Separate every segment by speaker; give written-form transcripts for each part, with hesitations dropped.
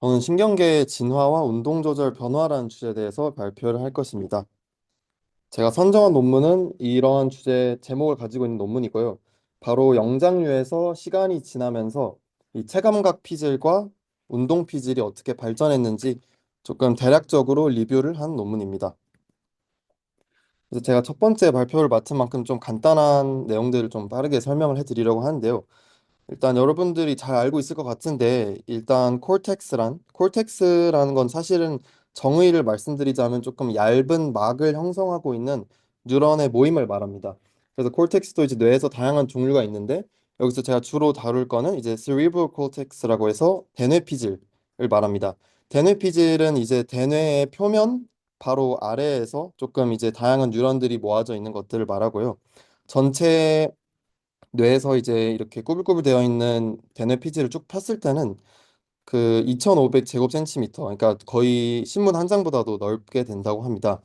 Speaker 1: 저는 신경계의 진화와 운동조절 변화라는 주제에 대해서 발표를 할 것입니다. 제가 선정한 논문은 이러한 주제 제목을 가지고 있는 논문이고요. 바로 영장류에서 시간이 지나면서 이 체감각 피질과 운동 피질이 어떻게 발전했는지 조금 대략적으로 리뷰를 한 논문입니다. 그래서 제가 첫 번째 발표를 맡은 만큼 좀 간단한 내용들을 좀 빠르게 설명을 해드리려고 하는데요. 일단 여러분들이 잘 알고 있을 것 같은데 일단 콜텍스라는 건 사실은 정의를 말씀드리자면 조금 얇은 막을 형성하고 있는 뉴런의 모임을 말합니다. 그래서 콜텍스도 이제 뇌에서 다양한 종류가 있는데 여기서 제가 주로 다룰 거는 이제 cerebral cortex라고 해서 대뇌 피질을 말합니다. 대뇌 피질은 이제 대뇌의 표면 바로 아래에서 조금 이제 다양한 뉴런들이 모아져 있는 것들을 말하고요. 전체 뇌에서 이제 이렇게 꾸불꾸불 되어 있는 대뇌 피지를 쭉 폈을 때는 그 2500제곱센티미터, 그러니까 거의 신문 한 장보다도 넓게 된다고 합니다.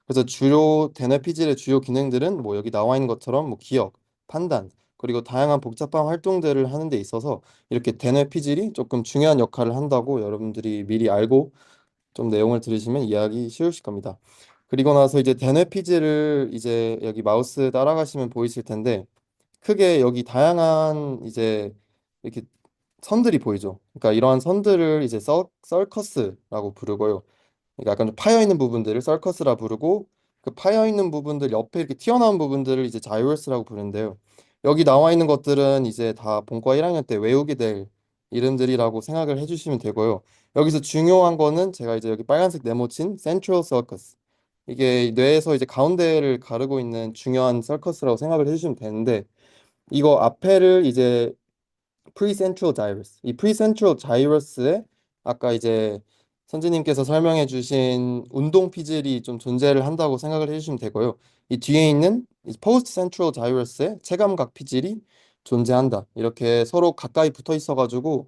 Speaker 1: 그래서 주요 대뇌 피질의 주요 기능들은 뭐 여기 나와 있는 것처럼 뭐 기억, 판단, 그리고 다양한 복잡한 활동들을 하는 데 있어서 이렇게 대뇌 피질이 조금 중요한 역할을 한다고 여러분들이 미리 알고 좀 내용을 들으시면 이해하기 쉬우실 겁니다. 그리고 나서 이제 대뇌 피질을 이제 여기 마우스 따라가시면 보이실 텐데 크게 여기 다양한 이제 이렇게 선들이 보이죠. 그러니까 이러한 선들을 이제 서커스라고 부르고요. 그러니까 약간 좀 파여 있는 부분들을 서커스라 부르고 그 파여 있는 부분들 옆에 이렇게 튀어나온 부분들을 이제 자이러스라고 부르는데요. 여기 나와 있는 것들은 이제 다 본과 1학년 때 외우게 될 이름들이라고 생각을 해주시면 되고요. 여기서 중요한 거는 제가 이제 여기 빨간색 네모친 센트럴 서커스, 이게 뇌에서 이제 가운데를 가르고 있는 중요한 서커스라고 생각을 해주시면 되는데 이거 앞에를 이제 프리센트럴 자이러스. 이 프리센트럴 자이러스에 아까 이제 선생님께서 설명해 주신 운동 피질이 좀 존재를 한다고 생각을 해주시면 되고요. 이 뒤에 있는 포스트 센트럴 자이러스에 체감각 피질이 존재한다. 이렇게 서로 가까이 붙어 있어가지고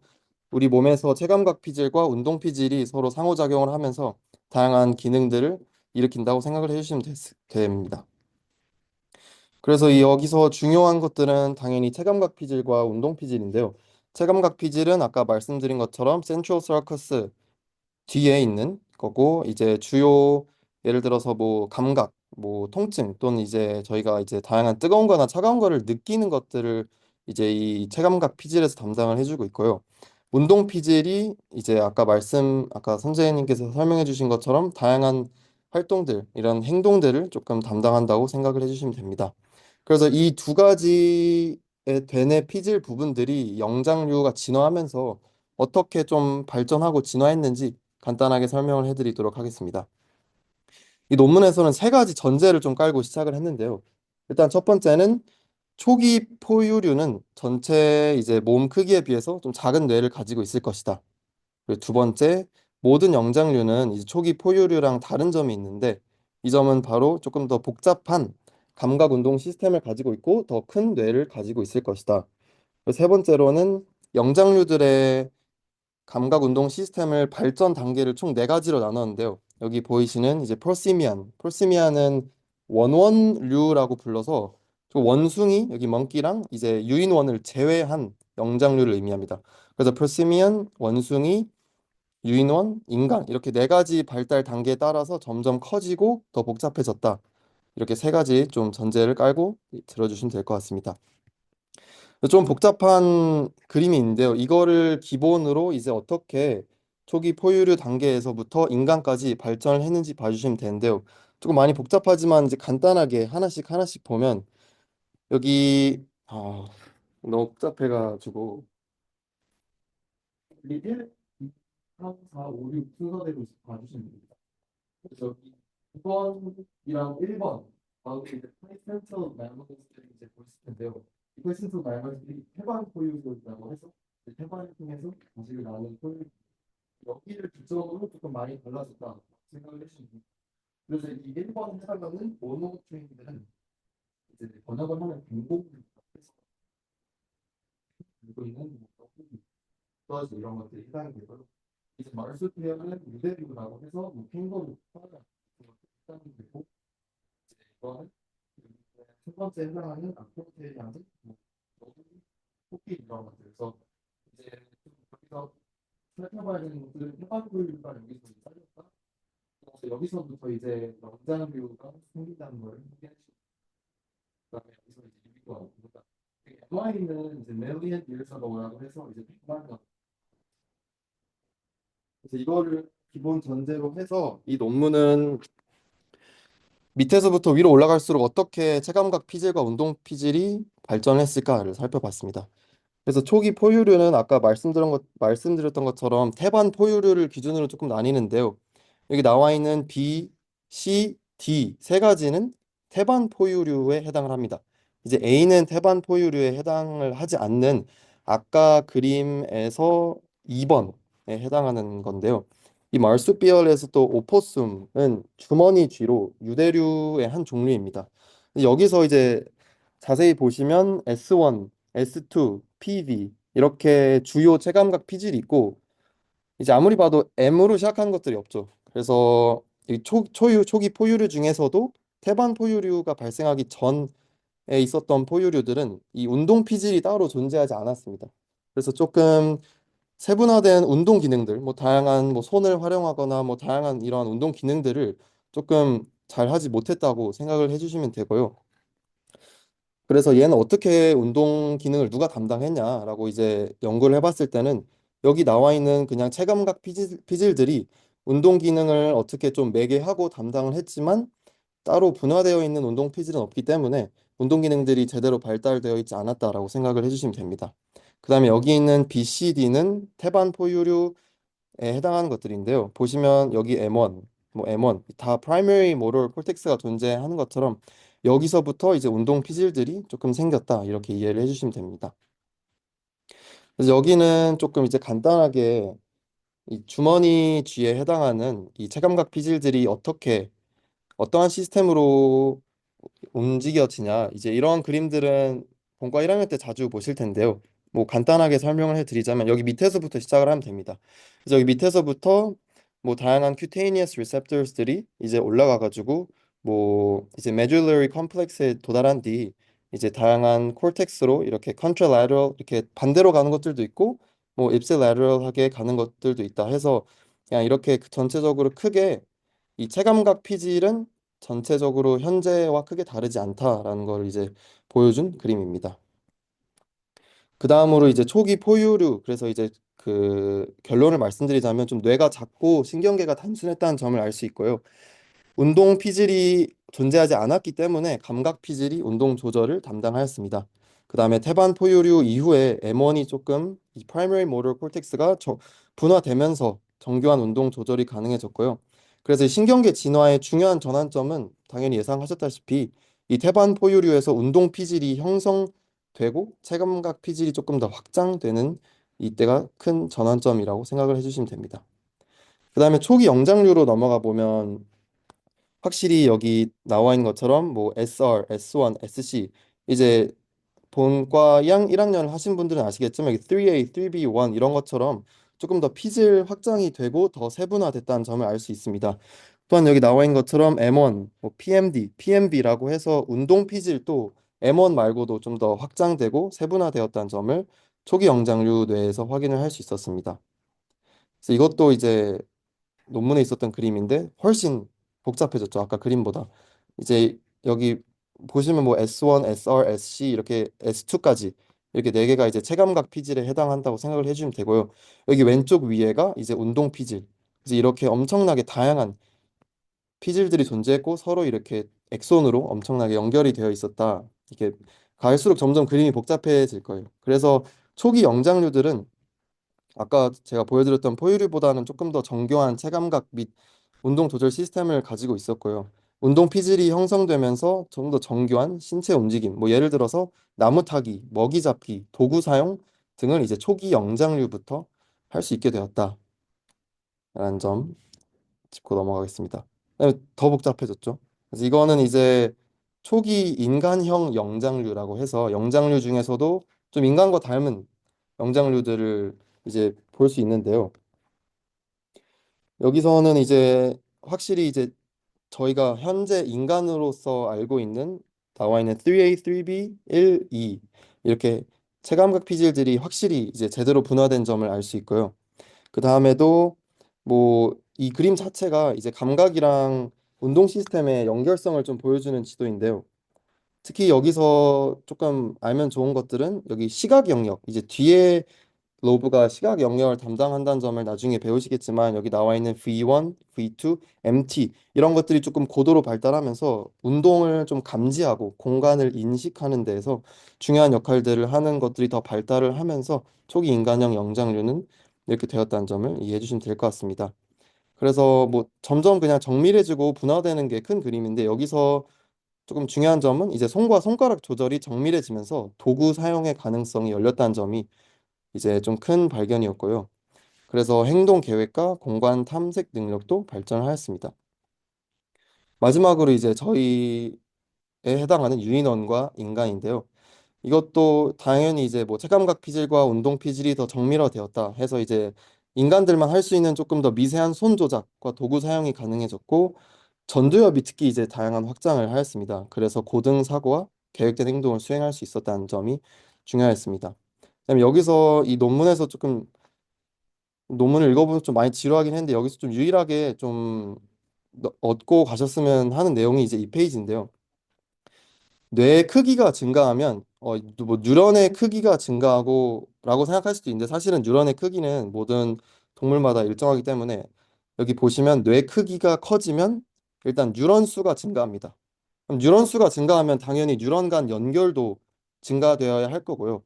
Speaker 1: 우리 몸에서 체감각 피질과 운동 피질이 서로 상호작용을 하면서 다양한 기능들을 일으킨다고 생각을 해주시면 됩니다. 그래서 이 여기서 중요한 것들은 당연히 체감각 피질과 운동 피질인데요. 체감각 피질은 아까 말씀드린 것처럼 센트럴 서커스 뒤에 있는 거고 이제 주요 예를 들어서 뭐 감각, 뭐 통증 또는 이제 저희가 이제 다양한 뜨거운 거나 차가운 거를 느끼는 것들을 이제 이 체감각 피질에서 담당을 해주고 있고요. 운동 피질이 이제 아까 선생님께서 설명해 주신 것처럼 다양한 활동들, 이런 행동들을 조금 담당한다고 생각을 해주시면 됩니다. 그래서 이 두 가지의 되뇌 피질 부분들이 영장류가 진화하면서 어떻게 좀 발전하고 진화했는지 간단하게 설명을 해드리도록 하겠습니다. 이 논문에서는 세 가지 전제를 좀 깔고 시작을 했는데요. 일단 첫 번째는 초기 포유류는 전체 이제 몸 크기에 비해서 좀 작은 뇌를 가지고 있을 것이다. 그리고 두 번째, 모든 영장류는 이제 초기 포유류랑 다른 점이 있는데 이 점은 바로 조금 더 복잡한 감각 운동 시스템을 가지고 있고 더 큰 뇌를 가지고 있을 것이다. 그리고 세 번째로는 영장류들의 감각 운동 시스템을 발전 단계를 총 네 가지로 나눴는데요. 여기 보이시는 이제 폴시미안은 원원류라고 불러서 그 원숭이 여기 먼키랑 이제 유인원을 제외한 영장류를 의미합니다. 그래서 폴시미안, 원숭이, 유인원, 인간 이렇게 네 가지 발달 단계에 따라서 점점 커지고 더 복잡해졌다. 이렇게 세 가지 좀 전제를 깔고 들어주시면 될 것 같습니다. 좀 복잡한 그림이 있는데요. 이거를 기본으로 이제 어떻게 초기 포유류 단계에서부터 인간까지 발전을 했는지 봐주시면 되는데요. 조금 많이 복잡하지만 이제 간단하게 하나씩 하나씩 보면 여기 너무 복잡해가지고 1, 2, 3, 4, 5, 6 순서대로 봐주시면 됩니다. 그래서 2번이랑 1번 가운데 이제 프레센터 말머리들이 이제 보실 텐데요. 이 프레센터 말머리들이 태반 포유류라고 해서 이제 태반을 통해서 가지고 나오는 포유 여기를 기점으로 조금 많이 달라졌다 생각을 해주시면 그래서 이 1번 해당하는 모노 트레인들은 이제 번역을 하면 공공을 들고 있는 또아지 이런 것들이 해당이 되고요. 이제 말수표현은 무대류라고 해서 뭐 핑거류, 파라 같은 것들이 해당이 되고 이제 이거는 첫 번째 해당하는 아크로테리아는 뭐 너구, 토끼 이런 것들. 그래서 이제 좀 여기서 살펴봐야 되는 것들은 해반도류가 여기서 살렸다. 그래서 여기서부터 이제 영장류가 생긴다는 걸 확인할 수 있고, 그다음에 여기서 이제 유비가 나옵니다. MI는 이제 million years ago라고 해서 이제 100만 년. 그래서 이거를 기본 전제로 해서 이 논문은 밑에서부터 위로 올라갈수록 어떻게 체감각 피질과 운동 피질이 발전했을까를 살펴봤습니다. 그래서 초기 포유류는 아까 말씀드렸던 것처럼 태반 포유류를 기준으로 조금 나뉘는데요. 여기 나와 있는 B, C, D 세 가지는 태반 포유류에 해당을 합니다. 이제 A는 태반 포유류에 해당을 하지 않는 아까 그림에서 2번에 해당하는 건데요. 이 말수비얼에서 또 오포숨은 주머니 쥐로 유대류의 한 종류입니다. 여기서 이제 자세히 보시면 S1, S2, PV 이렇게 주요 체감각 피질이 있고 이제 아무리 봐도 M으로 시작한 것들이 없죠. 그래서 이 초기 포유류 중에서도 태반 포유류가 발생하기 전에 있었던 포유류들은 이 운동 피질이 따로 존재하지 않았습니다. 그래서 조금 세분화된 운동 기능들, 뭐 다양한 뭐 손을 활용하거나 뭐 다양한 이러한 운동 기능들을 조금 잘 하지 못했다고 생각을 해주시면 되고요. 그래서 얘는 어떻게 운동 기능을 누가 담당했냐라고 이제 연구를 해봤을 때는 여기 나와 있는 그냥 체감각 피질들이 운동 기능을 어떻게 좀 매개하고 담당을 했지만 따로 분화되어 있는 운동 피질은 없기 때문에 운동 기능들이 제대로 발달되어 있지 않았다라고 생각을 해주시면 됩니다. 그다음에 여기 있는 BCD는 태반 포유류 해당하는 것들인데요. 보시면 여기 M1, 뭐 M1 다 primary motor cortex가 존재하는 것처럼 여기서부터 이제 운동 피질들이 조금 생겼다 이렇게 이해를 해주시면 됩니다. 그래서 여기는 조금 이제 간단하게 이 주머니 쥐에 해당하는 이 체감각 피질들이 어떻게 어떠한 시스템으로 움직여지냐 이제 이런 그림들은 본과 1학년 때 자주 보실 텐데요. 뭐 간단하게 설명을 해드리자면 여기 밑에서부터 시작을 하면 됩니다. 그래서 여기 밑에서부터 뭐 다양한 cutaneous receptors들이 이제 올라가가지고 뭐 이제 medullary complex에 도달한 뒤 이제 다양한 cortex로 이렇게 contralateral 이렇게 반대로 가는 것들도 있고 뭐 ipsilateral하게 가는 것들도 있다 해서 그냥 이렇게 전체적으로 크게 이 체감각 피질은 전체적으로 현재와 크게 다르지 않다라는 걸 이제 보여준 그림입니다. 그 다음으로 이제 초기 포유류 그래서 이제 그 결론을 말씀드리자면 좀 뇌가 작고 신경계가 단순했다는 점을 알 수 있고요. 운동 피질이 존재하지 않았기 때문에 감각 피질이 운동 조절을 담당하였습니다. 그 다음에 태반 포유류 이후에 M1이 조금 이 primary motor cortex가 분화되면서 정교한 운동 조절이 가능해졌고요. 그래서 이 신경계 진화의 중요한 전환점은 당연히 예상하셨다시피 이 태반 포유류에서 운동 피질이 형성되고 체감각 피질이 조금 더 확장되는 이때가 큰 전환점이라고 생각을 해주시면 됩니다. 그 다음에 초기 영장류로 넘어가 보면 확실히 여기 나와 있는 것처럼 뭐 SR, S1, SC 이제 본과 1학년을 하신 분들은 아시겠지만 여기 3A, 3B1 이런 것처럼 조금 더 피질 확장이 되고 더 세분화됐다는 점을 알 수 있습니다. 또한 여기 나와 있는 것처럼 M1, 뭐 PMD, PMB라고 해서 운동 피질도 M1 말고도 좀 더 확장되고 세분화되었다는 점을 초기 영장류 뇌에서 확인을 할 수 있었습니다. 그래서 이것도 이제 논문에 있었던 그림인데 훨씬 복잡해졌죠. 아까 그림보다. 이제 여기 보시면 뭐 S1, SR, SC 이렇게 S2까지 이렇게 네 개가 이제 체감각 피질에 해당한다고 생각을 해주시면 되고요. 여기 왼쪽 위에가 이제 운동 피질. 그래서 이렇게 엄청나게 다양한 피질들이 존재했고 서로 이렇게 엑손으로 엄청나게 연결이 되어 있었다. 이게 갈수록 점점 그림이 복잡해질 거예요. 그래서 초기 영장류들은 아까 제가 보여드렸던 포유류보다는 조금 더 정교한 체감각 및 운동 조절 시스템을 가지고 있었고요. 운동 피질이 형성되면서 좀 더 정교한 신체 움직임, 뭐 예를 들어서 나무 타기, 먹이 잡기, 도구 사용 등을 이제 초기 영장류부터 할 수 있게 되었다라는 점 짚고 넘어가겠습니다. 그다음에 더 복잡해졌죠. 그래서 이거는 이제 초기 인간형 영장류라고 해서 영장류 중에서도 좀 인간과 닮은 영장류들을 이제 볼 수 있는데요. 여기서는 이제 확실히 이제 저희가 현재 인간으로서 알고 있는 나와 있는 3A, 3B, 1, 2 이렇게 체감각 피질들이 확실히 이제 제대로 분화된 점을 알 수 있고요. 그 다음에도 뭐 이 그림 자체가 이제 감각이랑 운동 시스템의 연결성을 좀 보여주는 지도인데요. 특히 여기서 조금 알면 좋은 것들은 여기 시각 영역, 이제 뒤에 로브가 시각 영역을 담당한다는 점을 나중에 배우시겠지만 여기 나와 있는 V1, V2, MT 이런 것들이 조금 고도로 발달하면서 운동을 좀 감지하고 공간을 인식하는 데에서 중요한 역할들을 하는 것들이 더 발달을 하면서 초기 인간형 영장류는 이렇게 되었다는 점을 이해해 주시면 될 것 같습니다. 그래서 뭐 점점 그냥 정밀해지고 분화되는 게 큰 그림인데 여기서 조금 중요한 점은 이제 손과 손가락 조절이 정밀해지면서 도구 사용의 가능성이 열렸다는 점이 이제 좀 큰 발견이었고요. 그래서 행동 계획과 공간 탐색 능력도 발전을 하였습니다. 마지막으로 이제 저희에 해당하는 유인원과 인간인데요. 이것도 당연히 이제 뭐 체감각 피질과 운동 피질이 더 정밀화되었다 해서 이제 인간들만 할 수 있는 조금 더 미세한 손 조작과 도구 사용이 가능해졌고 전두엽이 특히 이제 다양한 확장을 하였습니다. 그래서 고등 사고와 계획된 행동을 수행할 수 있었다는 점이 중요했습니다. 그다음에 여기서 이 논문에서 조금 논문을 읽어보면 좀 많이 지루하긴 했는데 여기서 좀 유일하게 좀 얻고 가셨으면 하는 내용이 이제 이 페이지인데요. 뇌의 크기가 증가하면 뭐 뉴런의 크기가 증가하고 라고 생각할 수도 있는데 사실은 뉴런의 크기는 모든 동물마다 일정하기 때문에 여기 보시면 뇌 크기가 커지면 일단 뉴런 수가 증가합니다. 그럼 뉴런 수가 증가하면 당연히 뉴런 간 연결도 증가되어야 할 거고요.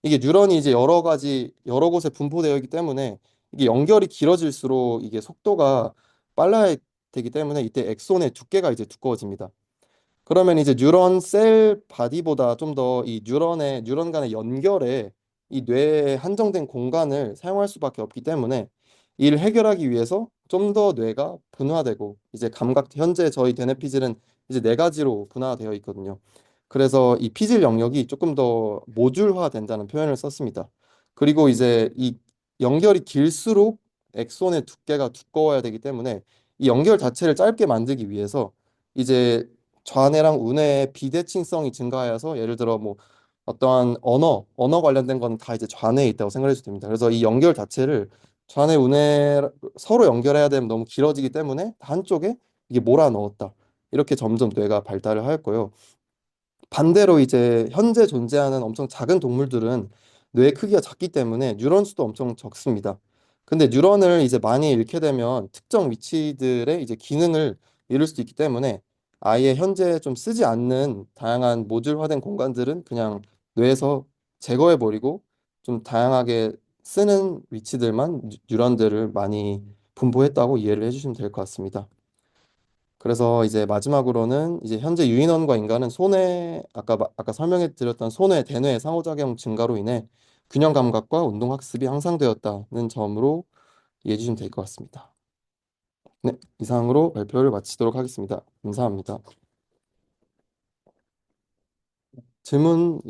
Speaker 1: 이게 뉴런이 이제 여러 가지 여러 곳에 분포되어 있기 때문에 이게 연결이 길어질수록 이게 속도가 빨라야 되기 때문에 이때 엑손의 두께가 이제 두꺼워집니다. 그러면 이제 뉴런 셀 바디보다 좀 더 이 뉴런의 뉴런 간의 연결에 이 뇌의 한정된 공간을 사용할 수밖에 없기 때문에 이를 해결하기 위해서 좀 더 뇌가 분화되고 이제 감각 현재 저희 대뇌 피질은 이제 네 가지로 분화되어 있거든요. 그래서 이 피질 영역이 조금 더 모듈화 된다는 표현을 썼습니다. 그리고 이제 이 연결이 길수록 엑손의 두께가 두꺼워야 되기 때문에 이 연결 자체를 짧게 만들기 위해서 이제 좌뇌랑 우뇌의 비대칭성이 증가하여서 예를 들어 뭐 어떠한 언어 관련된 건 다 이제 좌뇌에 있다고 생각해 주시면 됩니다. 그래서 이 연결 자체를 좌뇌 우뇌 서로 연결해야 되면 너무 길어지기 때문에 한쪽에 이게 몰아 넣었다. 이렇게 점점 뇌가 발달을 하였고요. 반대로 이제 현재 존재하는 엄청 작은 동물들은 뇌 크기가 작기 때문에 뉴런 수도 엄청 적습니다. 근데 뉴런을 이제 많이 잃게 되면 특정 위치들의 이제 기능을 잃을 수도 있기 때문에 아예 현재 좀 쓰지 않는 다양한 모듈화된 공간들은 그냥 뇌에서 제거해 버리고 좀 다양하게 쓰는 위치들만 뉴런들을 많이 분포했다고 이해를 해주시면 될 것 같습니다. 그래서 이제 마지막으로는 이제 현재 유인원과 인간은 손해 아까 설명해 드렸던 손해 대뇌 상호작용 증가로 인해 균형 감각과 운동 학습이 향상되었다는 점으로 이해해 주시면 될 것 같습니다. 네, 이상으로 발표를 마치도록 하겠습니다. 감사합니다. 질문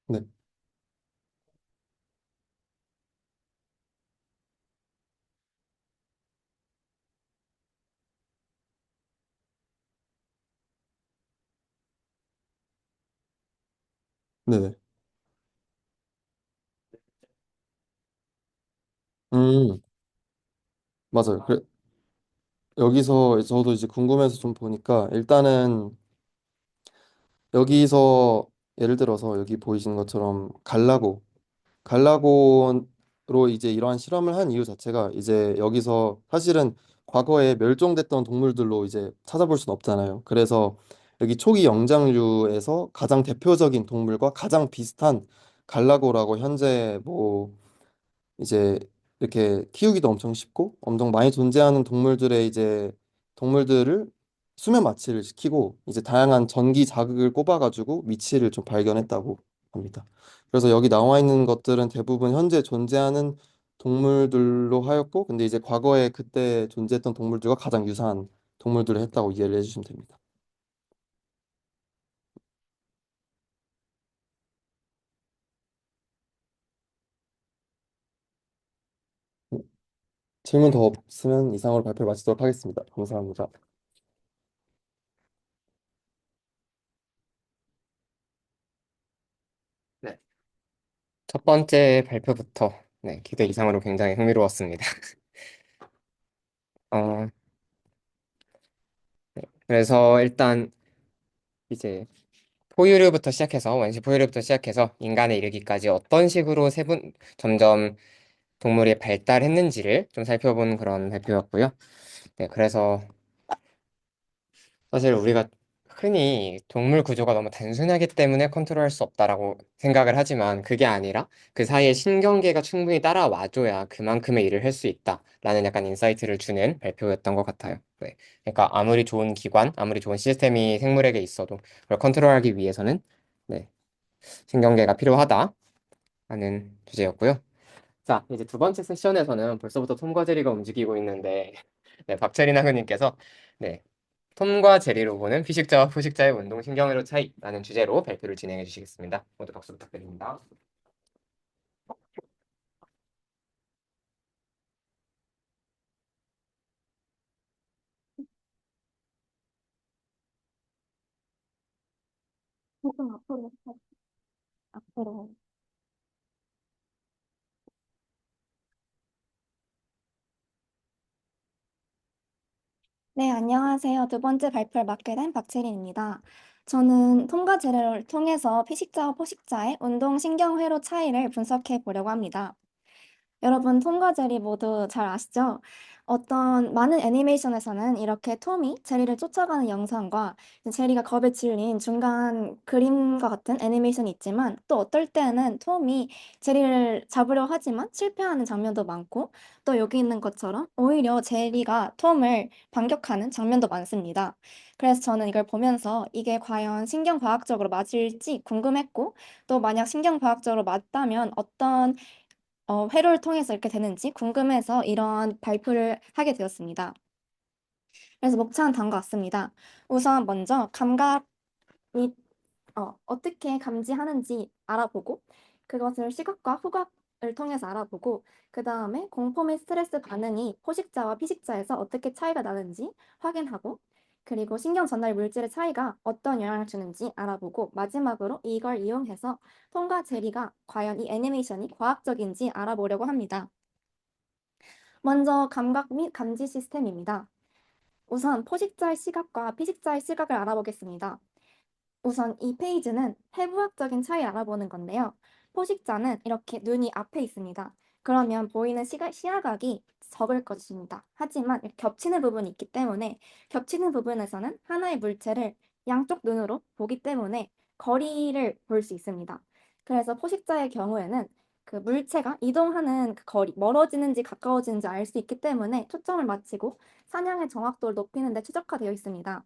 Speaker 1: 네, 네네. 음, 맞아요. 여기서 저도 이제 궁금해서 좀 보니까 일단은 여기서 예를 들어서 여기 보이시는 것처럼 갈라곤으로 이제 이러한 실험을 한 이유 자체가 이제 여기서 사실은 과거에 멸종됐던 동물들로 이제 찾아볼 수는 없잖아요. 그래서 여기 초기 영장류에서 가장 대표적인 동물과 가장 비슷한 갈라고라고 현재 뭐 이제 이렇게 키우기도 엄청 쉽고 엄청 많이 존재하는 동물들의 이제 동물들을 수면 마취를 시키고 이제 다양한 전기 자극을 꼽아가지고 위치를 좀 발견했다고 합니다. 그래서 여기 나와 있는 것들은 대부분 현재 존재하는 동물들로 하였고 근데 이제 과거에 그때 존재했던 동물들과 가장 유사한 동물들을 했다고 이해를 해주시면 됩니다. 질문 더 없으면 이상으로 발표 마치도록 하겠습니다. 감사합니다.
Speaker 2: 네. 첫 번째 발표부터 네, 기대 이상으로 굉장히 흥미로웠습니다. 어, 네. 그래서 일단 이제 포유류부터 시작해서 원시 포유류부터 시작해서 인간에 이르기까지 어떤 식으로 점점 동물이 발달했는지를 좀 살펴본 그런 발표였고요. 네, 그래서 사실 우리가 흔히 동물 구조가 너무 단순하기 때문에 컨트롤할 수 없다라고 생각을 하지만 그게 아니라 그 사이에 신경계가 충분히 따라와줘야 그만큼의 일을 할 수 있다라는 약간 인사이트를 주는 발표였던 것 같아요. 네. 그러니까 아무리 좋은 기관, 아무리 좋은 시스템이 생물에게 있어도 그걸 컨트롤하기 위해서는 네, 신경계가 필요하다라는 주제였고요. 자, 이제 두 번째 세션에서는 벌써부터 톰과 제리가 움직이고 있는데 네, 박철인 학우님께서 네, 톰과 제리로 보는 피식자와 포식자의 운동신경회로 차이라는 주제로 발표를 진행해 주시겠습니다. 모두 박수 부탁드립니다.
Speaker 3: 조금 앞으로. 네, 안녕하세요. 두 번째 발표를 맡게 된 박채린입니다. 저는 통과 재료를 통해서 피식자와 포식자의 운동신경회로 차이를 분석해 보려고 합니다. 여러분, 톰과 제리 모두 잘 아시죠? 어떤 많은 애니메이션에서는 이렇게 톰이 제리를 쫓아가는 영상과 제리가 겁에 질린 중간 그림과 같은 애니메이션이 있지만 또 어떨 때는 톰이 제리를 잡으려 하지만 실패하는 장면도 많고 또 여기 있는 것처럼 오히려 제리가 톰을 반격하는 장면도 많습니다. 그래서 저는 이걸 보면서 이게 과연 신경과학적으로 맞을지 궁금했고 또 만약 신경과학적으로 맞다면 어떤 회로를 통해서 이렇게 되는지 궁금해서 이런 발표를 하게 되었습니다. 그래서 목차는 다음과 같습니다. 우선 먼저 감각이 어떻게 감지하는지 알아보고 그것을 시각과 후각을 통해서 알아보고 그 다음에 공포 및 스트레스 반응이 포식자와 피식자에서 어떻게 차이가 나는지 확인하고 그리고 신경 전달 물질의 차이가 어떤 영향을 주는지 알아보고 마지막으로 이걸 이용해서 톰과 제리가 과연 이 애니메이션이 과학적인지 알아보려고 합니다. 먼저 감각 및 감지 시스템입니다. 우선 포식자의 시각과 피식자의 시각을 알아보겠습니다. 우선 이 페이지는 해부학적인 차이 알아보는 건데요. 포식자는 이렇게 눈이 앞에 있습니다. 그러면 보이는 시야각이 적을 것입니다. 하지만 이렇게 겹치는 부분이 있기 때문에 겹치는 부분에서는 하나의 물체를 양쪽 눈으로 보기 때문에 거리를 볼 수 있습니다. 그래서 포식자의 경우에는 그 물체가 이동하는 그 거리, 멀어지는지 가까워지는지 알 수 있기 때문에 초점을 맞추고 사냥의 정확도를 높이는 데 최적화되어 있습니다.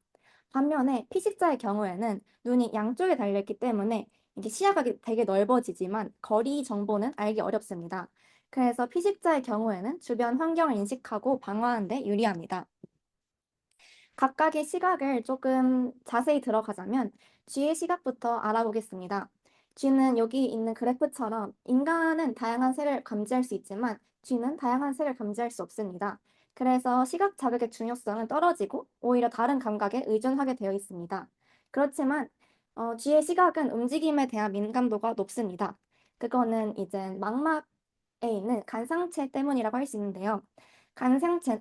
Speaker 3: 반면에 피식자의 경우에는 눈이 양쪽에 달려있기 때문에 이게 시야각이 되게 넓어지지만 거리 정보는 알기 어렵습니다. 그래서 피식자의 경우에는 주변 환경을 인식하고 방어하는 데 유리합니다. 각각의 시각을 조금 자세히 들어가자면 쥐의 시각부터 알아보겠습니다. 쥐는 여기 있는 그래프처럼 인간은 다양한 색을 감지할 수 있지만 쥐는 다양한 색을 감지할 수 없습니다. 그래서 시각 자극의 중요성은 떨어지고 오히려 다른 감각에 의존하게 되어 있습니다. 그렇지만 쥐의 시각은 움직임에 대한 민감도가 높습니다. 그거는 이제 망막에 있는 간상체 때문이라고 할 수 있는데요.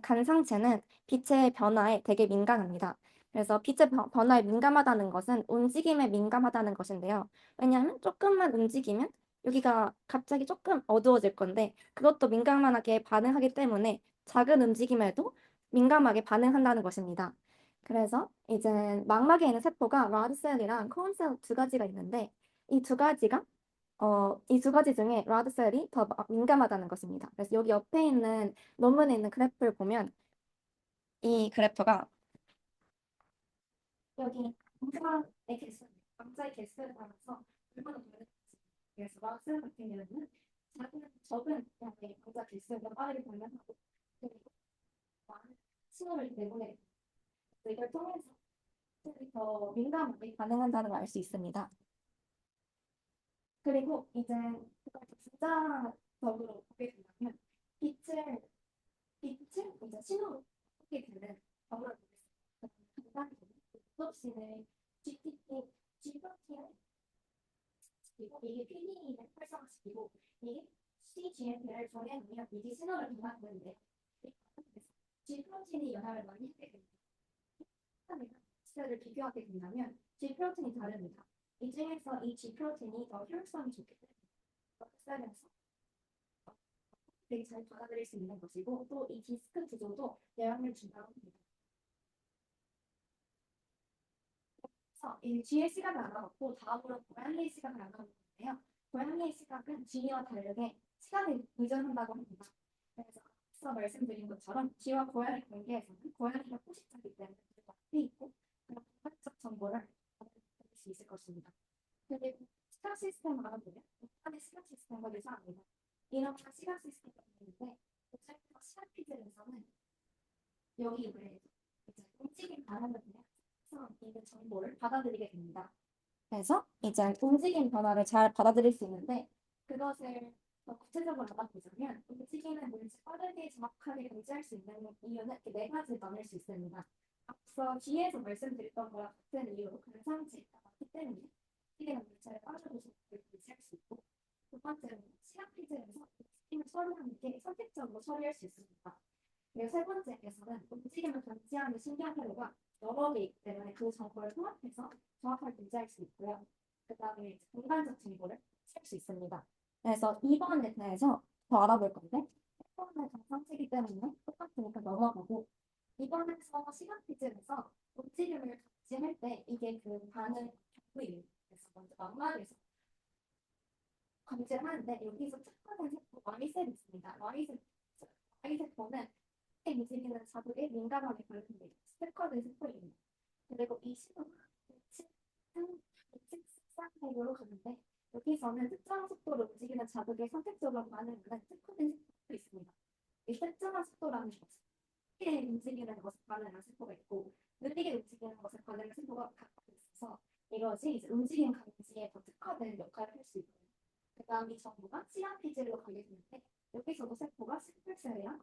Speaker 3: 간상체는 빛의 변화에 되게 민감합니다. 그래서 빛의 변화에 민감하다는 것은 움직임에 민감하다는 것인데요. 왜냐하면 조금만 움직이면 여기가 갑자기 조금 어두워질 건데 그것도 민감하게 반응하기 때문에 작은 움직임에도 민감하게 반응한다는 것입니다. 그래서 이제 망막에 있는 세포가 라드셀이랑 코온셀 두 가지가 있는데 이 두 가지 중에 라드셀이 더 민감하다는 것입니다. 그래서 여기 옆에 있는 논문에 있는 그래프를 보면 이 그래프가 여기 강자의 개수에 따라서 얼마나 다른지 그래서 라드 같은 경우는 적은 양의 강자 개수가 빠르게 반응하고 그리고 많은 신호를 내보내 이걸 통해서 더 민감하게 반응한다는 걸 알 수 있습니다. 그리고 이제 그걸 부자적으로 보게 된다면 빛을 빛을 이제 신호로 보게 되는 경우를 보겠습니다. 간단히 수업시는 GPT, GPT를 이게 PD를 활성화시키고 이게 CGMP를 정해놓으면 이게 신호를 전환하는데 G 프로틴이 영향을 많이 하게 됩니다. 를 비교하게 된다면 G 프로틴이 다릅니다. 이 중에서 이 G 프로틴이 더 효율성이 좋기 때문에 흡수하면서 되게 잘 받아들일 수 있는 것이고 또 이 디스크 구조도 영향을 준다고 합니다. 그래서 이 G의 시각을 알아봤고 다음으로 고양이의 시각을 알아봤는데요. 고양이의 시각은 G와 다르게 시간에 의존한다고 합니다. 그래서 앞서 말씀드린 것처럼 G와 고양이 관계에서는 고양이가 포식자이기 때문에 앞에 있고 그런 공간적 정보를 받을 수 있을 것입니다. 그리고 시각 시스템을 알아보면 북한의 시각 시스템과 유사합니다. 이런 시각 시스템이 있는데 그중에서 시각 퀴즈에서는 여기 외에 이제 움직임 반응을 통해서 이 정보를 받아들이게 됩니다. 그래서 이제 움직임 변화를 잘 받아들일 수 있는데 그것을 더 구체적으로 알아보자면 움직이는 물질 빠르게 정확하게 감지할 수 있는 이유는 이렇게 네 가지 나눌 수 있습니다. 앞서 뒤에서 말씀드렸던 거랑 같은 이유로 관상지가 많기 때문에 움직이는 물체를 빠르게 감지할 수 있고 두 번째는 시각 퀴즈에서 움직임을 처리하는 게 선택적으로 처리할 수 있습니다. 그리고 세 번째에서는 움직임을 감지하는 신경회로가 여러 개 있기 때문에 그 정보를 통합해서 정확하게 분석할 수 있고요. 그 다음에 공간적 정보를 쓸 수 있습니다. 그래서 2번에 대해서 더 알아볼 건데 1번은 정상치기 때문에 똑같으니까 넘어가고 2번에서 시각 퀴즈에서 움직임을 감지할 때 이게 그 반응 경부입니다. 그래서 먼저 망막에서 감지를 하는데 여기서 특화된 세포 Y셀이 있습니다. Y세포는 움직이는 자극에 민감하게 반응합니다. 특화된 세포입니다. 그리고 이 신호가 측상으로 가는데 여기서는 특정한 속도로 움직이는 자극에 선택적으로 반응하는 특화된 세포도 있습니다. 이 특정한 속도라는 것은 빠르게 움직이는 것에 반응하는 세포가 있고 느리게 움직이는 것에 반응하는 세포가 각각 있어서 이것이 이제 움직임 감지에 더 특화된 역할을 할 수 있고요. 그 다음 이 정보가 시간 피질로 가게 되는데 여기서도 세포가 심플셀이랑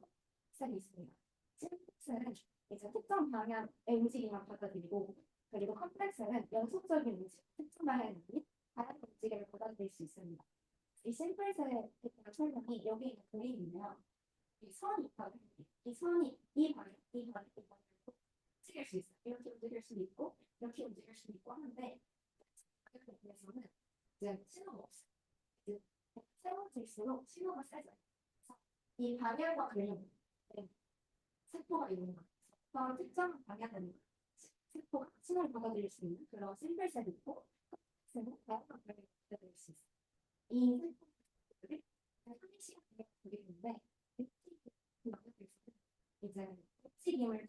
Speaker 3: 셀이 있습니다. 심플셀은 이제 특정 방향의 움직임만 받아들이고 그리고 컴플렉스는 연속적인 움직임, 특정 방향의 움직임, 다양한 움직임을 받아들일 수 있습니다. 이 심플셀에 대한 설명이 여기 있는 그림이며 이 선이 있다고 이 선이 이 방향, 이 방향, 이 방향으로 움직일 수 있어요. 이렇게 움직일 수도 있고 이렇게 움직일 수도 있고 하는데 방향에 대해서는 이제 신호가 없어요. 이제 세워질수록 신호가 세져요. 그래서 이 방향과 관련된 세포가 있는 거예요. 어떤 특정 방향은 세포가 신호를 받아들일 수 있는 그런 심플셀이 있고 셀은 다양한 방향을 받아들일 수 있어요. 이 세포들이 한 시간에 보게 되는데 이제 움직임을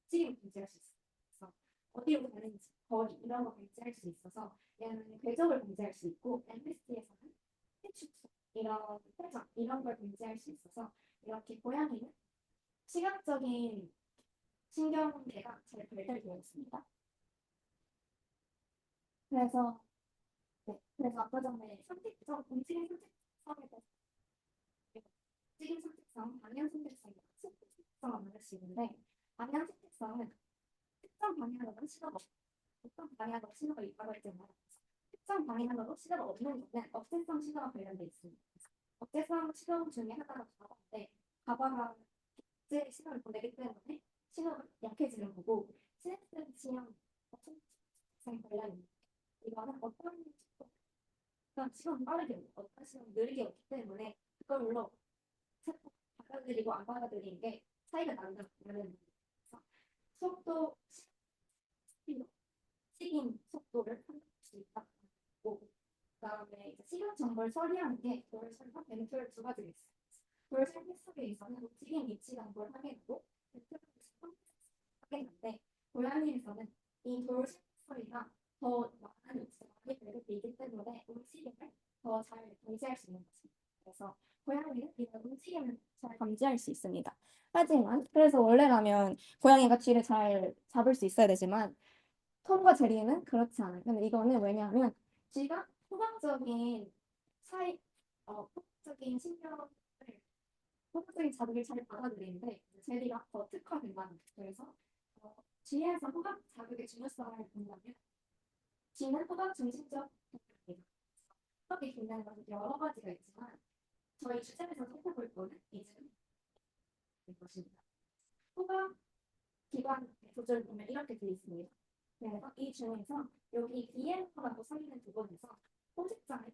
Speaker 3: 감지할 수 있어요. 그래서 어디로 가는지 거리 이런 거 감지할 수 있어서 얘는 궤적을 감지할 수 있고 MST에서는 해축소 이런 회전 이런 걸 감지할 수 있어서 이렇게 고양이는 시각적인 신경계가 잘 발달되어 있습니다. 그래서 그래서 아까 전에 선택적 움직임 선택성에 대해서 움직임 선택성, 방향 선택성, 선택성을 말할 수 있는데 방향 선택성은 특정 방향으로 신호가 어떤 방향으로 신호가 이끌어갈 때마다 특정 방향으로 신호가 없는 거는 억제성 신호가 관련돼 있습니다. 억제성 신호 중에 하나가 가바인데 가바가 억제 신호를 보내기 때문에 신호가 약해지는 거고 시냅스 지형 억제성 관련입니다. 이거는 어떤 시간 빠르게 오고 어떤 시간 느리게 오기 때문에 그걸로 세포 받아들이고 안 받아들이는 게 차이가 난다는 거예요. 속도, 스피드, 시긴 속도를 판단할 수 있다고 그다음에 이제 시간 정보를 처리하는 게 도열 설명 벤트럴 두 가지가 있어요. 도열 설명 속에서는 움직임 위치 정보를 확인하고 벤트럴 확인하는데 고양이에서는 이 도열 설명이 더 많은 위치가 많이 발견되기 때문에 움직임을 더 잘 감지할 수 있는 것입니다. 그래서 고양이는 이런 움직임을 잘 감지할 수 있습니다. 하지만 그래서 원래라면 고양이가 쥐를 잘 잡을 수 있어야 되지만 톰과 제리는 그렇지 않아요. 근데 이거는 왜냐하면 쥐가 후각적인 후각적인 신경을 후각적인 자극을 잘 받아들이는데 제리가 더 특화된다는 거예요. 그래서 쥐에서 후각 자극의 중요성을 본다면 쥐는 후각 중심적 동물입니다. 수학이 굉장히 여러 가지가 있지만 저희 주제에서 살펴볼 거는 이제 것입니다. 후각 기관 조절 보면 이렇게 되어 있습니다. 그래서 이 중에서 여기 BM라고 써있는 부분에서 포식자의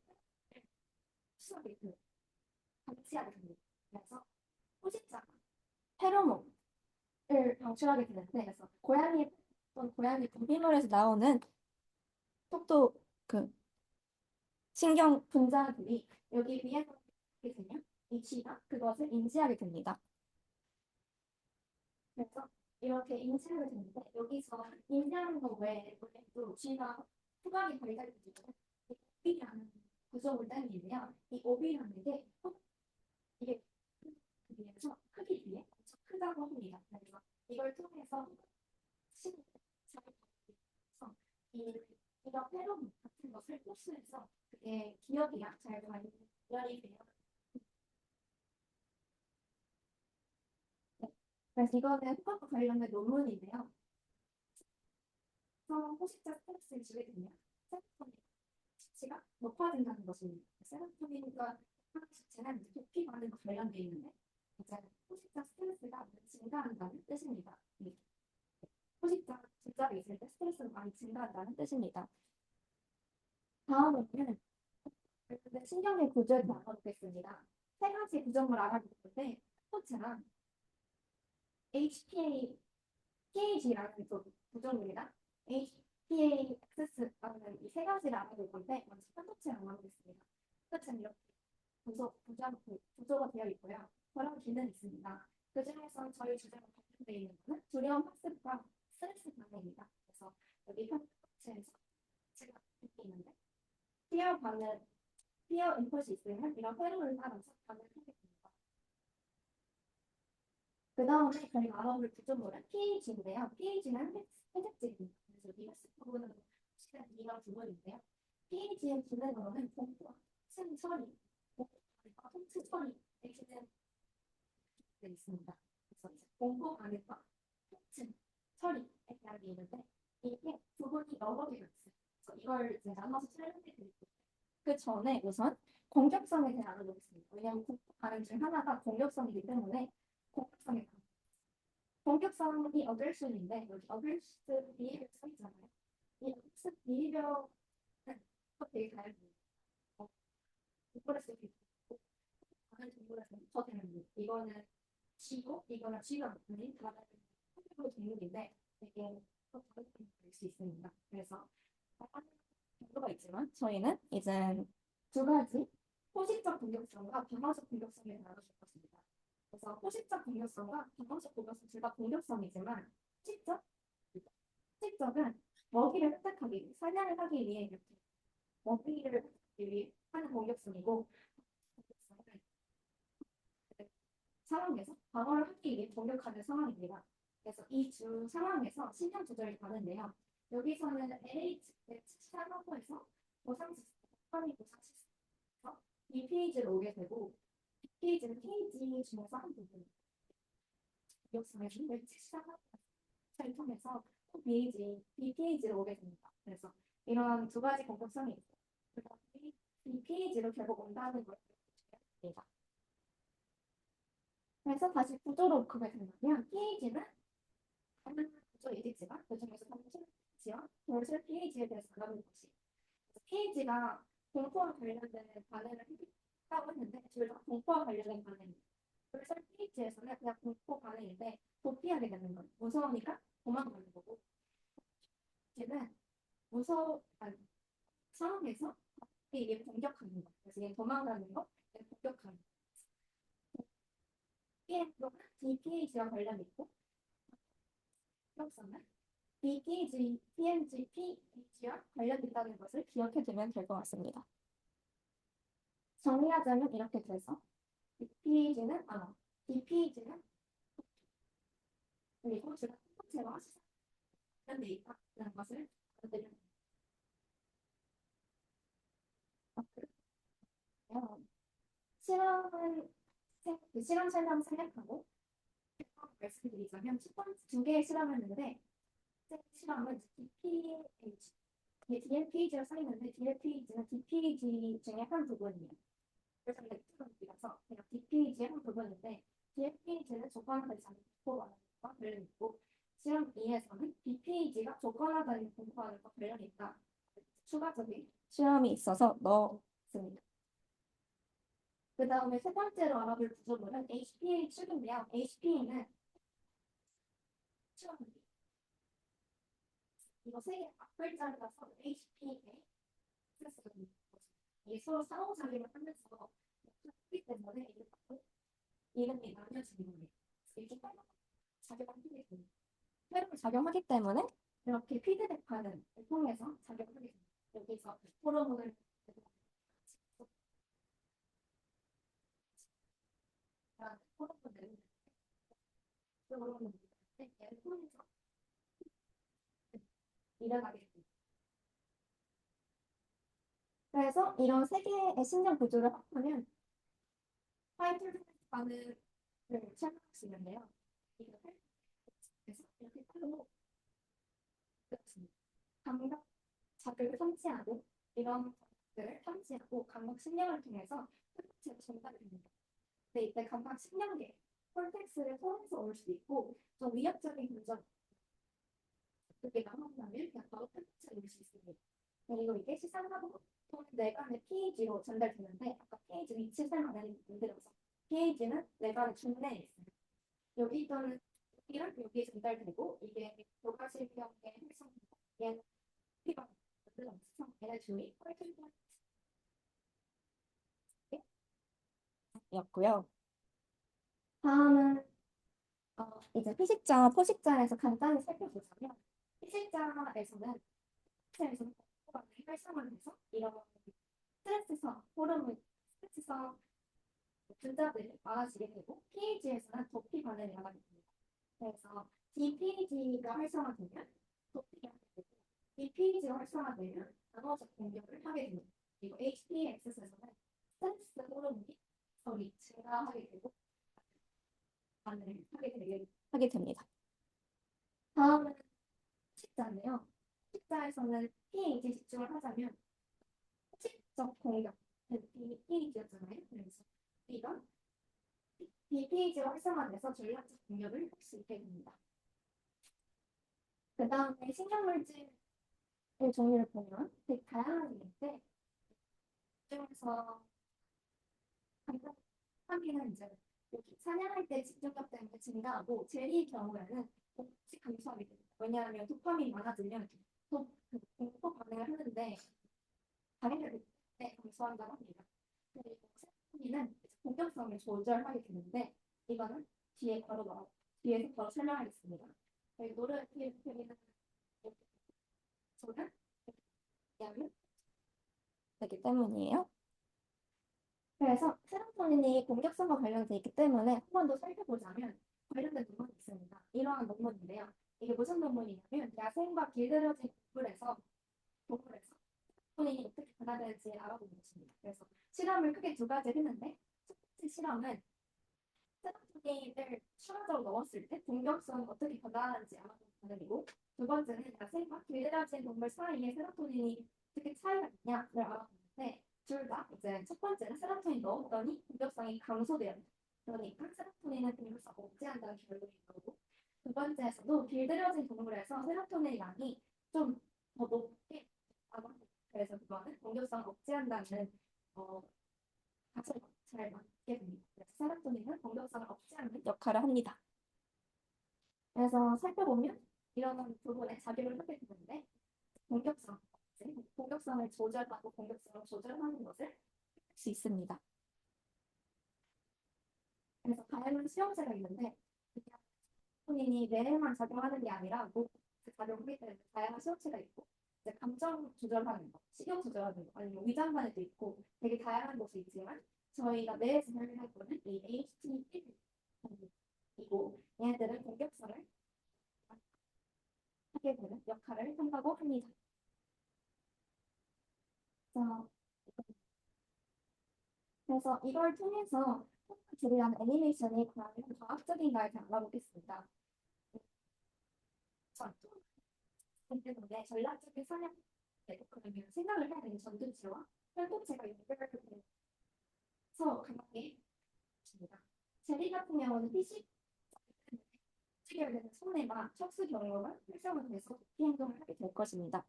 Speaker 3: 수학이 방치하게 됩니다. 그래서 포식자가 페로몬을 방출하게 되는데, 그래서 고양이 또는 고양이 분비물에서 나오는 속도 신경 분자들이 여기 BM을 하게 되면 이 쥐가 그것을 인지하게 됩니다. 그래서 이렇게 인지하게 되는데 여기서 인지하는 거 외에 또 쥐가 후각이 발달되는 이 오비라는 구조물 때문인데요. 이 오비라는 게 이게 비해서 크기 비해 엄청 크다고 합니다. 그래서 이걸 통해서 신을 작용해서 이런 페로몬 같은 것을 흡수해서 그게 기억이랑 잘 관련이 돼요. 네. 그래서 이거는 후각과 관련된 논문인데요. 포식자 스트레스를 주게 되면 세로토닌 수치가 높아진다는 것입니다. 세로토닌과 하는 수치는 도피 반응과 관련되어 있는데 이제 포식자 스트레스가 증가한다는 뜻입니다. 포식자 분자가 있을 때 스트레스가 많이 증가한다는 뜻입니다. 다음으로는 신경의 구조를 알아보겠습니다. 세 가지 구조물 알아볼 건데 첫 번째는 HPA, PAG라는 구조물이다. HPA-X라는 이 세 가지를 알아볼 건데 먼저 편도체를 알아보겠습니다. 편도체는 이렇게 구조가 되어 있고요. 여러 기능이 있습니다. 그 중에서 저희 주제가 관련되어 있는 것은 두려움 학습과 스트레스 반응입니다. 그래서 여기 편도체에서 제가 이렇게 있는데 피어 반응, 피어 인풋이 있으면 이런 회로를 따라서 반응을 하게 됩니다. 그 다음에 저희가 알아볼 구조물은 pH인데요. pH는 회색질입니다. 그래서 이가 부분으로 시간 이런 부분인데요. pH의 기능으로는 공포와 층 처리, 공포와 통치 처리 기능 있습니다. 그래서 이제 공포 반응과 통증 처리에 대한 게 있는데 이게 부분이 여러 개가 있어요. 그래서 이걸 이제 나눠서 설명해 드릴게요. 그 전에 우선 공격성에 대해 알아보겠습니다. 왜냐하면 공포 반응 중 하나가 공격성이기 때문에 공격성에 공격성이 어글슨인데 여기 어글슨 비해를 써 있잖아요. 이 어글슨 비해는 되게 다양해요. 동물의 수도 있고 다른 동물에서는 더 다양해요. 이거는 쥐고 이거는 쥐가 아닌 다른 동물인데 되게 더 다르게 볼 수 있습니다. 그래서 다양한 정도가 있지만 저희는 이제 두 가지 포식적 공격성과 방어적 공격성을 나눠줄 것입니다. 그래서 포식적 공격성과 방어적 공격성 둘 다 공격성이지만 포식적은 먹이를 획득하기 위해 사냥을 하기 위해 이렇게 먹이를 획득하기 위해 하는 공격성이고 상황에서 방어를 하기 위해 공격하는 상황입니다. 그래서 이 두 상황에서 신경 조절이 가는데요. 여기서는 LH 상황에서 보상 시스템, 보상 시스템에서 이 페이지로 오게 되고 이 페이지는 페이지 중에서 한 부분. 역사에서 시작을 통해서 BPAG로 오게 됩니다. 그래서 이런 두 가지 공격성이 있어요. 그다음에 BPAG로 결국 온다는 걸 보여줍니다. 그래서 다시 구조로 보게 된다면 PAG는 다른 구조이겠지만 그중에서 단순지와 돌출 PAG에 대해서 알아볼 것이 PAG가 공포와 관련된 반응을 했다고 했는데 둘 다 공포와 관련된 반응입니다. 돌출 PAG에서는 그냥 공포 반응인데 도피하게 되는 거예요. 무서우니까 도망가는 거고 얘는 상황에서 이게 공격하는 거. 그래서 얘 도망가는 거, 얘 공격하는 거. PM도 DPAG와 관련이 있고 공격성은 BPAG, PMG, PAG와 관련된다는 것을 기억해 두면 될 것 같습니다. 정리하자면 이렇게 돼서 BPAG는 그리고 주로 통째와 관련돼 있다는 것을 알아드립니다. 실험 설명 생략하고 말씀드리자면 첫 번째 두 개의 실험을 했는데 실험은 BPH 이게 DLPG로 써 있는데 DLPG는 DPG 중에 한 부분이에요. 그래서 렉트론이라서 그냥 DPG의 한 부분인데 DLPG는 조건화되지 않는 공포반응과 관련이 있고 실험 2에서는 DPG가 조건화된 공포반응과 관련이 있다. 추가적인 실험이 있어서 넣었습니다. 그 다음에 세 번째로 알아볼 구조물은 HPA 축인데요. HPA는 이거 세 앞글자라서 HPA 스스로 이게 서로 상호작용을 하면서 하기 때문에 이름이 나뉘어지는 거예요. 이게 작용하기 때문에 회로를 작용하기 때문에 이렇게 피드백 반응을 통해서 작용하게 됩니다. 여기서 호르몬을 호르몬을 얘를 통해서 일어나게 됩니다. 그래서 이런 세 개의 신경 구조를 합하면 파이틀 반응을 생각할 수 있는데요. 이거를 그래서 이렇게 따로 그렇습니다. 감각 자극을 탐지하고 이런 자극들을 탐지하고 감각 신경을 통해서 뜻을 전달됩니다. 근데 이때 감각 신경계 콜텍스를 통해서 올 수도 있고 좀 위협적인 감정 그게 나타나면 그냥 바로 뜻을 올 수 있습니다. 그리고 이게 시상하고 또는 뇌관의 PAG로 전달되는데 아까 PAG 위치를 만들어서 PAG는 뇌관의 중내에 있어요. 여기 또는 여기랑 여기에 전달되고 이게 교과실경의 활성입니다. 얘는 피가 만들어서 얘네 주위 였고요. 다음은 이제 피식자, 포식자에서 간단히 살펴보자면 피식자에서는 셀에서는 활성화를 해서 이런 스트레스성 호르몬, 스트레스성 분자들을 막아지게 되고 pH에서는 도피 반응이 나가게 됩니다. 그래서 DPG가 활성화되면 도피가 하게 되고 DPG가 활성화되면 나눠적 공격을 하게 됩니다. 그리고 HPX에서는 스트레스 호르몬이 서리 증가하게 되고 반응을 하게 됩니다. 다음은 식자인데요. 식자에서는 pH 집중을 하자면 식적 공격, pH였잖아요. 그래서 이런 pH가 활성화돼서 전략적 공격을 할 수 있게 됩니다. 그 다음에 신경물질의 종류를 보면 되게 다양하게 있는데 그중에서 감독하기는 이제 여기 사냥할 때 집중력 때문에 증가하고 젤리의 경우에는 조금씩 감소하게 됩니다. 왜냐하면 도파민이 많아지면 공포 반응을 하는데 반응을 때 감소한다고 합니다. 그리고 세로토닌은 공격성을 조절하게 되는데 이거는 뒤에서 바로 설명하겠습니다. 그리고 노르에피네프린은 저는 양을 되기 때문이에요. 그래서 세로토닌이 공격성과 관련돼 있기 때문에 한 번 더 살펴보자면 관련된 논문이 있습니다. 이러한 논문인데요. 이게 무슨 논문이냐면 야생과 길들여진 동물에서 세로토닌이 어떻게 변화되는지 알아보는 것입니다. 그래서 실험을 크게 두 가지 했는데 첫 번째 실험은 세로토닌을 추가적으로 넣었을 때 공격성이 어떻게 변화하는지 알아보는 과정이고 두 번째는 야생과 길들여진 동물 사이에 세로토닌이 어떻게 차이가 있냐를 알아보는데 둘 다 이제 첫 번째는 세로토닌 넣었더니 공격성이 감소돼요. 그러니까 세로토닌은 공격성 억제한다는 결론이 나오고 두 번째에서도 길들여진 동물에서 세로토닌 양이 좀 더 높게 나옵니다. 그래서 그거는 공격성 억제한다는 가설과 잘 맞게 됩니다. 그래서 세로토닌은 공격성을 억제하는 역할을 합니다. 그래서 살펴보면 이런 부분에 작용을 하게 되는데 공격성을 조절하고 공격성을 조절하는 것을 할 수 있습니다. 그래서 다양한 시험제가 있는데 그냥 본인이 뇌에만 작용하는 게 아니라 작용하기 때문에 다양한 시험체가 있고 이제 감정 조절하는 거, 식욕 조절하는 거, 아니면 위장관에도 있고 되게 다양한 곳이 있지만 저희가 뇌에서 설명할 거는 이 HT1이고 얘네들은 공격성을 하게 되는 역할을 한다고 합니다. 그래서 이걸 통해서 드리는 애니메이션이 과연 과학적인가에 대해 알아보겠습니다. 때문에 전략적인 사냥 그러면 생각을 해야 되는 전두체와 혈도체가 연결돼서 강하게 해줍니다. 제리 같은 경우는 피식 체결되는 손해가 척수 경로가 활성화돼서 도피 행동을 하게 될 것입니다.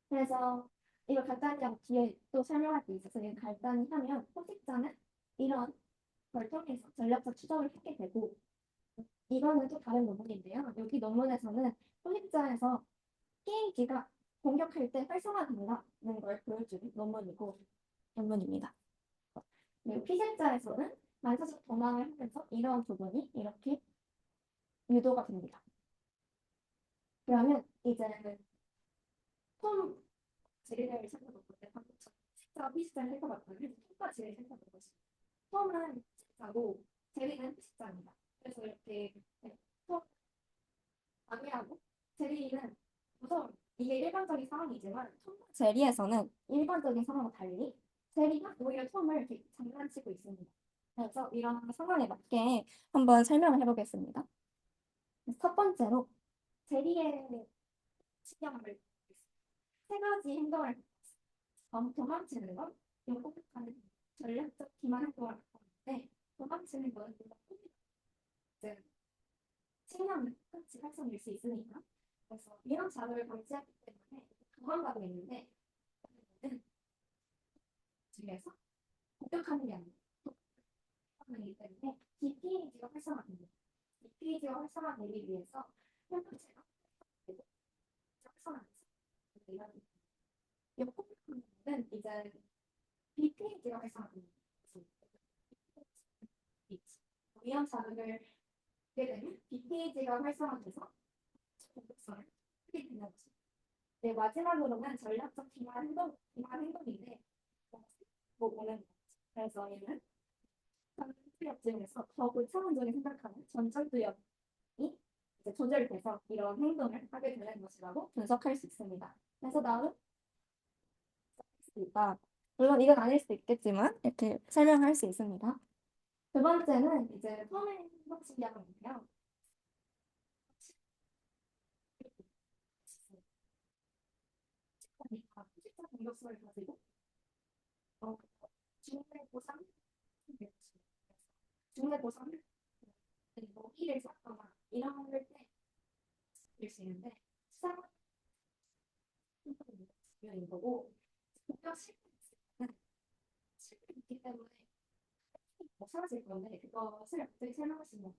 Speaker 3: 그래서 이걸 간단히 하고 뒤에 또 설명할 게 있어서 이걸 간단히 하면 포식자는 이런 걸 통해서 전략적 추적을 하게 되고 이거는 또 다른 논문인데요. 여기 논문에서는 포식자에서 게임기가 공격할 때 활성화된다는 걸 보여주는 논문입니다. 그리고 피실자에서는 만사적 도망을 하면서 이런 부분이 이렇게 유도가 됩니다. 그러면 이제 톰 제리를 살펴볼 건데 방금 식자 피식자를 살펴봤다면 톰과 제리를 살펴볼 것입니다. 톰은 식자고 제리는 피식자입니다. 그래서 이렇게 톰 방해하고 제리는 우선 이게 일반적인 상황이지만 톰과 제리에서는 일반적인 상황과 달리 제리가 오히려 톰을 이렇게 장난치고 있습니다. 그래서 이런 상황에 맞게 한번 설명을 해보겠습니다. 첫 번째로 제리의 신경을 세 가지 행동을 도망치는 것, 공격하는 전략적 기만 행동을 하는데 도망치는 것은 이제 신경을 끝까지 활성일 수 있으니까 그래서 이런 작업을 방지하기 때문에 도망가고 있는데 중에서 공격하는 게 아니라 도망가기 때문에 DPAG가 활성화됩니다. DPAG가 활성화되기 위해서 혈도체가 활성화돼서 이런 역공격은 이제 BPAG가 활성화됩니다. 위험 자극을 하게 되면 BPAG가 활성화돼서 공격성을 하게 되는 것입니다. 네, 마지막으로는 전략적 기만 행동인데 보는 거죠. 그래서 얘는 전투력 중에서 더 고차원적인 생각하는 전전투력이 이제 조절돼서 이런 행동을 하게 되는 것이라고 분석할 수 있습니다. 그래서 나는 있다. 물론 이건 아닐 수도 있겠지만 이렇게 설명할 수 있습니다. 두 번째는 이제 펌의 신경인데요. 식사 공격성을 가지고 중뇌 보상 중뇌 보상을 먹이를 잡거나 이런 때일수 있는데 수상 중요인 거고 공격 실패는 있기 때문에 못 사라질 건데 그것을 어떻게 설명하시냐면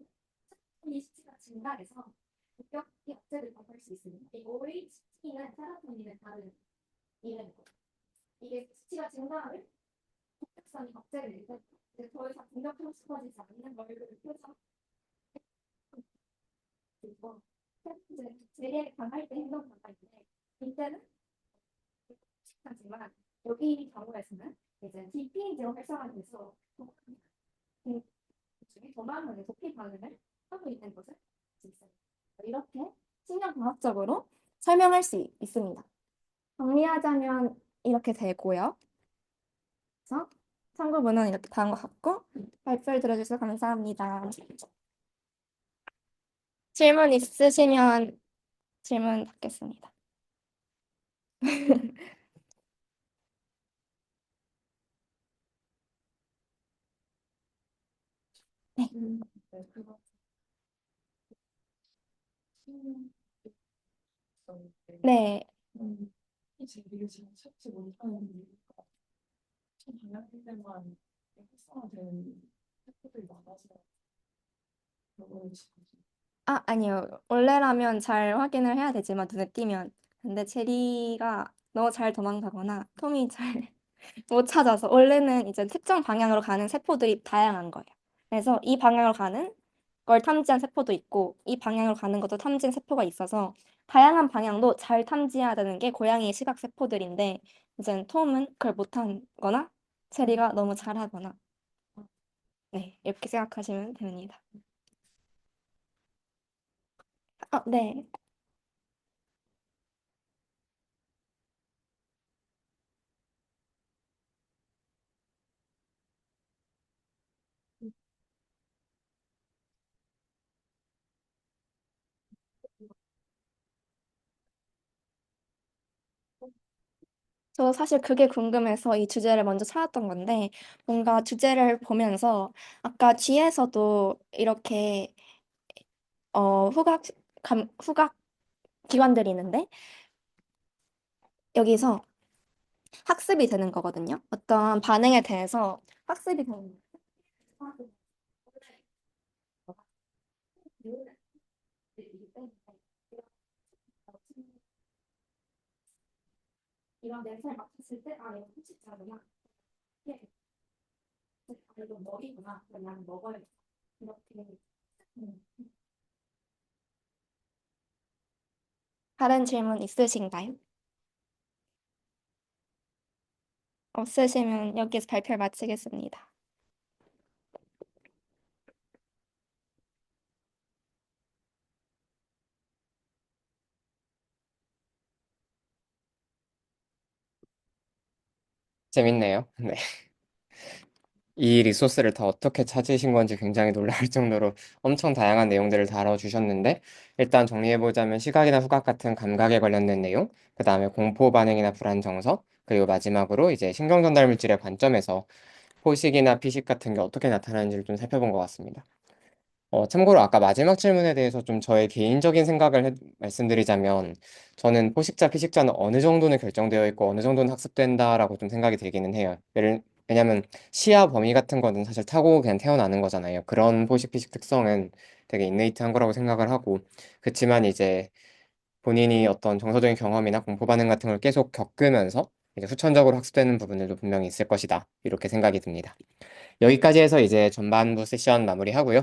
Speaker 3: 이 수치가 증가해서 공격이 억제를 받을 수 있습니다. 이 OHT는 세로토닌의 다른 이름이고 이게 수치가 증가하면 공격성이 억제를 되고 이제 더 이상 공격하고 싶어지지 않는 걸 느껴서 그리고 이제 제일 강할 때 행동 강할때 이때는 하지만 여기 경우에서는 이제 DPAG가 활성화돼서 중에 도망을 도피 반응을 하고 있는 것을 알 수 있습니다. 이렇게 신경과학적으로 설명할 수 있습니다. 정리하자면 이렇게 되고요. 그래서 참고문은 이렇게 다한 것 같고 발표를 들어주셔서 감사합니다. 질문 있으시면 질문 받겠습니다. 네. 네.
Speaker 4: 제비를 지금 찾지 못하는 이유가 방향제만 활성화된 세포들이 많아서 그런 지금
Speaker 3: 아니요. 원래라면 잘 확인을 해야 되지만 눈에 띄면. 근데 체리가 너무 잘 도망가거나 톰이 잘 못 찾아서 원래는 이제 특정 방향으로 가는 세포들이 다양한 거예요. 그래서 이 방향으로 가는 걸 탐지한 세포도 있고 이 방향으로 가는 것도 탐지한 세포가 있어서 다양한 방향도 잘 탐지해야 되는 게 고양이의 시각 세포들인데 이제 톰은 그걸 못하거나 체리가 너무 잘하거나 네, 이렇게 생각하시면 됩니다. 네. 저 사실 그게 궁금해서 이 주제를 먼저 찾았던 건데, 뭔가 주제를 보면서 아까 뒤에서도 이렇게 후각 기관들이 있는데, 여기서 학습이 되는 거거든요. 어떤 반응에 대해서 학습이 되는 거예요. 이런 냄새를 맡았을 때, 아, 이거 후식자구나. 이게, 아, 이거 먹이구나. 그럼 나는 먹어야겠다. 이렇게. 음. 다른 질문 있으신가요? 없으시면 여기서 발표 마치겠습니다.
Speaker 2: 재밌네요. 네. 이 리소스를 다 어떻게 찾으신 건지 굉장히 놀라울 정도로 엄청 다양한 내용들을 다뤄주셨는데, 일단 정리해보자면 시각이나 후각 같은 감각에 관련된 내용, 그 다음에 공포 반응이나 불안 정서, 그리고 마지막으로 이제 신경 전달 물질의 관점에서 포식이나 피식 같은 게 어떻게 나타나는지를 좀 살펴본 것 같습니다. 참고로 아까 마지막 질문에 대해서 좀 저의 개인적인 생각을 말씀드리자면, 저는 포식자, 피식자는 어느 정도는 결정되어 있고 어느 정도는 학습된다라고 좀 생각이 들기는 해요. 왜냐면 시야 범위 같은 거는 사실 타고 그냥 태어나는 거잖아요. 그런 포식, 피식 특성은 되게 인네이트한 거라고 생각을 하고, 그치만 이제 본인이 어떤 정서적인 경험이나 공포 반응 같은 걸 계속 겪으면서 이제 후천적으로 학습되는 부분들도 분명히 있을 것이다. 이렇게 생각이 듭니다. 여기까지 해서 이제 전반부 세션 마무리하고요.